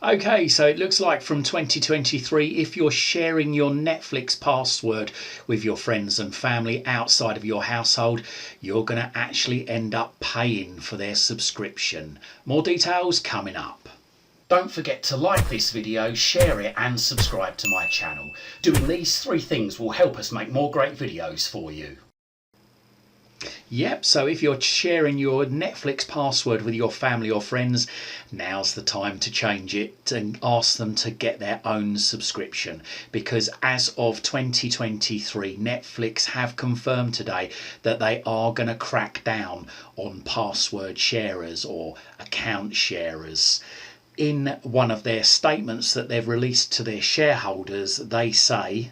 Okay, so it looks like from 2023, if you're sharing your Netflix password with your friends and family outside of your household, you're going to actually end up paying for their subscription. More details coming up. Don't forget to like this video, share it and subscribe to my channel. Doing these three things will help us make more great videos for you. Yep, so if you're sharing your Netflix password with your family or friends, now's the time to change it and ask them to get their own subscription, because as of 2023, Netflix have confirmed today that they are going to crack down on password sharers or account sharers. In one of their statements that they've released to their shareholders, they say,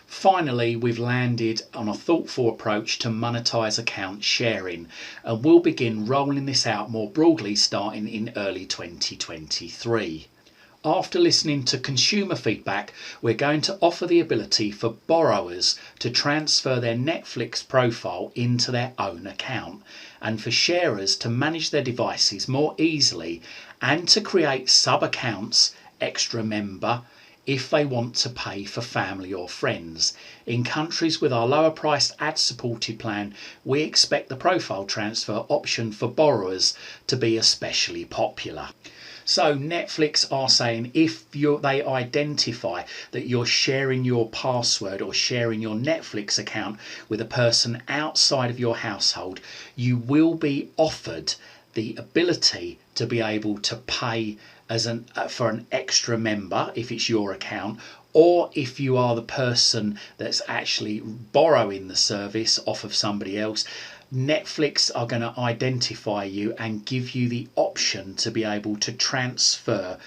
"Finally, we've landed on a thoughtful approach to monetize account sharing, and we'll begin rolling this out more broadly starting in early 2023. After listening to consumer feedback, we're going to offer the ability for borrowers to transfer their Netflix profile into their own account, and for sharers to manage their devices more easily, and to create sub-accounts, extra member, if they want to pay for family or friends. In countries with our lower priced ad supported plan, we expect the profile transfer option for borrowers to be especially popular." So Netflix are saying if they identify that you're sharing your password or sharing your Netflix account with a person outside of your household, you will be offered the ability to be able to pay for an extra member if it's your account, or if you are the person that's actually borrowing the service off of somebody else, Netflix are going to identify you and give you the option to be able to transfer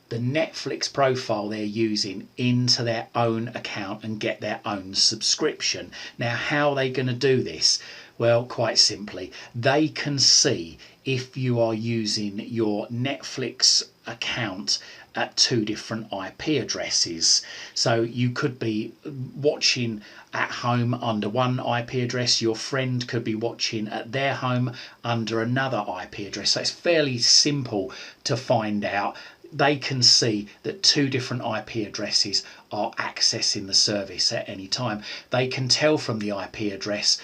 the Netflix profile they're using into their own account and get their own subscription. Now, how are they going to do this? Well, quite simply, they can see if you are using your Netflix account at two different IP addresses. So you could be watching at home under one IP address, your friend could be watching at their home under another IP address. So it's fairly simple to find out. They can see that two different IP addresses are accessing the service at any time. They can tell from the IP address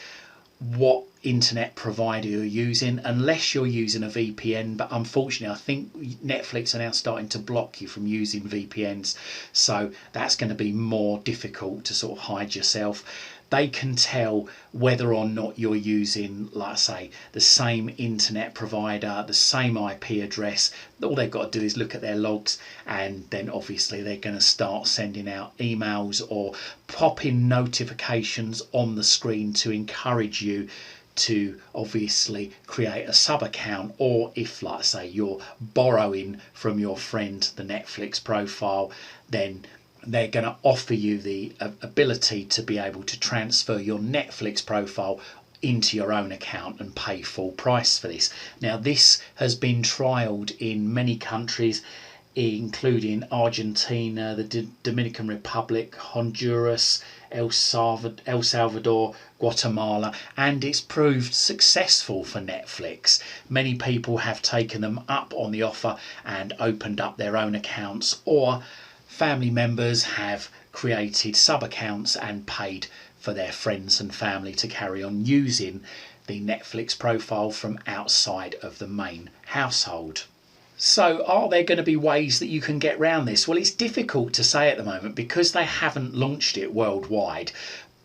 what internet provider you're using, unless you're using a VPN, but unfortunately I think Netflix are now starting to block you from using VPNs, so that's going to be more difficult to sort of hide yourself. They can tell whether or not you're using, like I say, the same internet provider, the same IP address. All they've got to do is look at their logs, and then obviously they're going to start sending out emails or popping notifications on the screen to encourage you to obviously create a sub account, or if, like I say, you're borrowing from your friend the Netflix profile, then they're going to offer you the ability to be able to transfer your Netflix profile into your own account and pay full price for this. Now, this has been trialled in many countries, including Argentina, the Dominican Republic, Honduras, El Salvador, Guatemala, and it's proved successful for Netflix. Many people have taken them up on the offer and opened up their own accounts, or family members have created sub accounts and paid for their friends and family to carry on using the Netflix profile from outside of the main household. So are there going to be ways that you can get around this? Well, it's difficult to say at the moment because they haven't launched it worldwide.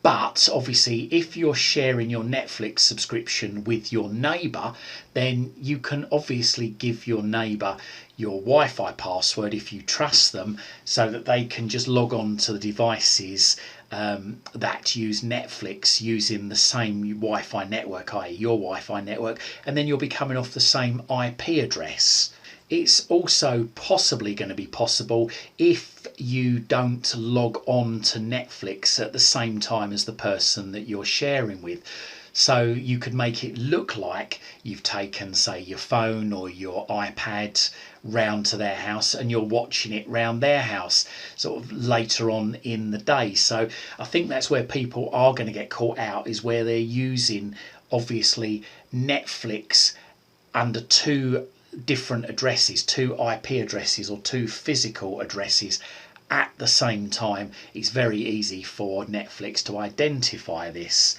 But obviously, if you're sharing your Netflix subscription with your neighbour, then you can obviously give your neighbour your Wi-Fi password if you trust them, so that they can just log on to the devices that use Netflix using the same Wi-Fi network, i.e. your Wi-Fi network, and then you'll be coming off the same IP address. It's also possibly going to be possible if you don't log on to Netflix at the same time as the person that you're sharing with. So you could make it look like you've taken, say, your phone or your iPad round to their house and you're watching it round their house sort of later on in the day. So I think that's where people are going to get caught out, is where they're using obviously Netflix under two different addresses, 2 IP addresses or 2 physical addresses at the same time, it's very easy for Netflix to identify this.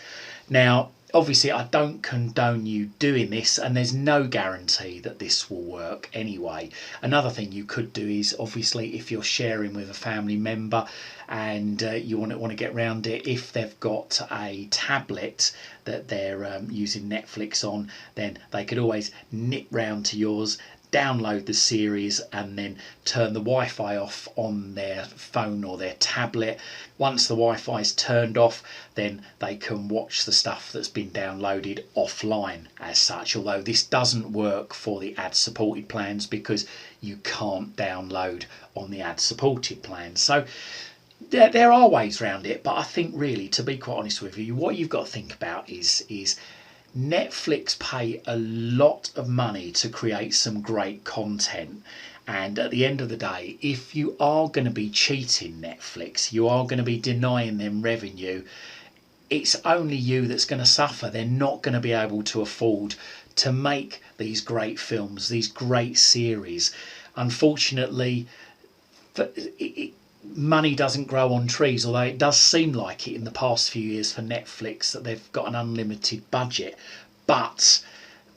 Now, obviously, I don't condone you doing this, and there's no guarantee that this will work anyway. Another thing you could do is, obviously, if you're sharing with a family member and you want to get around it, if they've got a tablet that they're using Netflix on, then they could always nip round to yours, download the series, and then turn the Wi-Fi off on their phone or their tablet. Once the Wi-Fi is turned off, then they can watch the stuff that's been downloaded offline as such, although this doesn't work for the ad-supported plans because you can't download on the ad-supported plans. So there are ways around it, but I think really, to be quite honest with you, what you've got to think about is Netflix pay a lot of money to create some great content, and at the end of the day, if you are going to be cheating Netflix, you are going to be denying them revenue, it's only you that's going to suffer. They're not going to be able to afford to make these great films, these great series. Unfortunately, money doesn't grow on trees, although it does seem like it in the past few years for Netflix that they've got an unlimited budget. But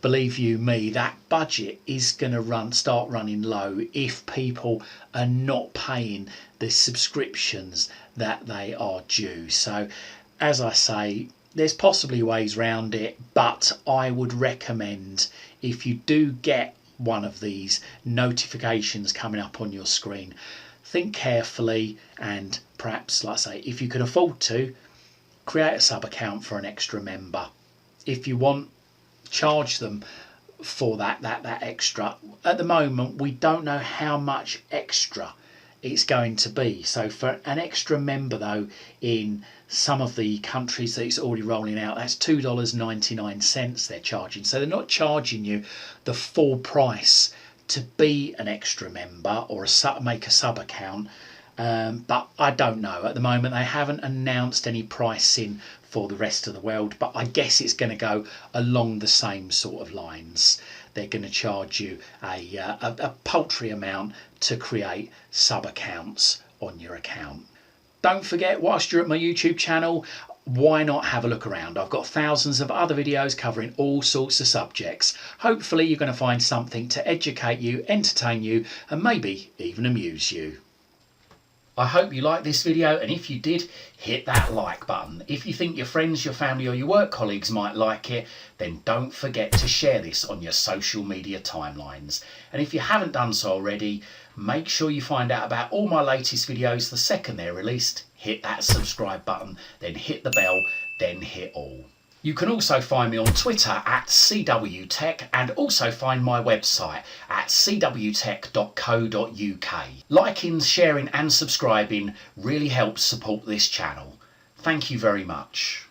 believe you me, that budget is going to start running low if people are not paying the subscriptions that they are due. So as I say, there's possibly ways around it, but I would recommend, if you do get one of these notifications coming up on your screen, think carefully, and perhaps, like I say, if you can afford to, create a sub account for an extra member. If you want, charge them for that extra. At the moment, we don't know how much extra it's going to be. So for an extra member, though, in some of the countries that it's already rolling out, that's $2.99 they're charging. So they're not charging you the full price to be an extra member or make a sub account, but I don't know. At the moment, they haven't announced any pricing for the rest of the world, but I guess it's going to go along the same sort of lines. They're going to charge you a paltry amount to create sub accounts on your account. Don't forget, whilst you're at my YouTube channel, why not have a look around? I've got thousands of other videos covering all sorts of subjects. Hopefully you're going to find something to educate you, entertain you, and maybe even amuse you. I hope you liked this video, and if you did, hit that like button. If you think your friends, your family or your work colleagues might like it, then don't forget to share this on your social media timelines. And if you haven't done so already, make sure you find out about all my latest videos the second they're released. Hit that subscribe button, then hit the bell, then hit all. You can also find me on Twitter at CWTech, and also find my website at cwtech.co.uk. Liking, sharing and subscribing really helps support this channel. Thank you very much.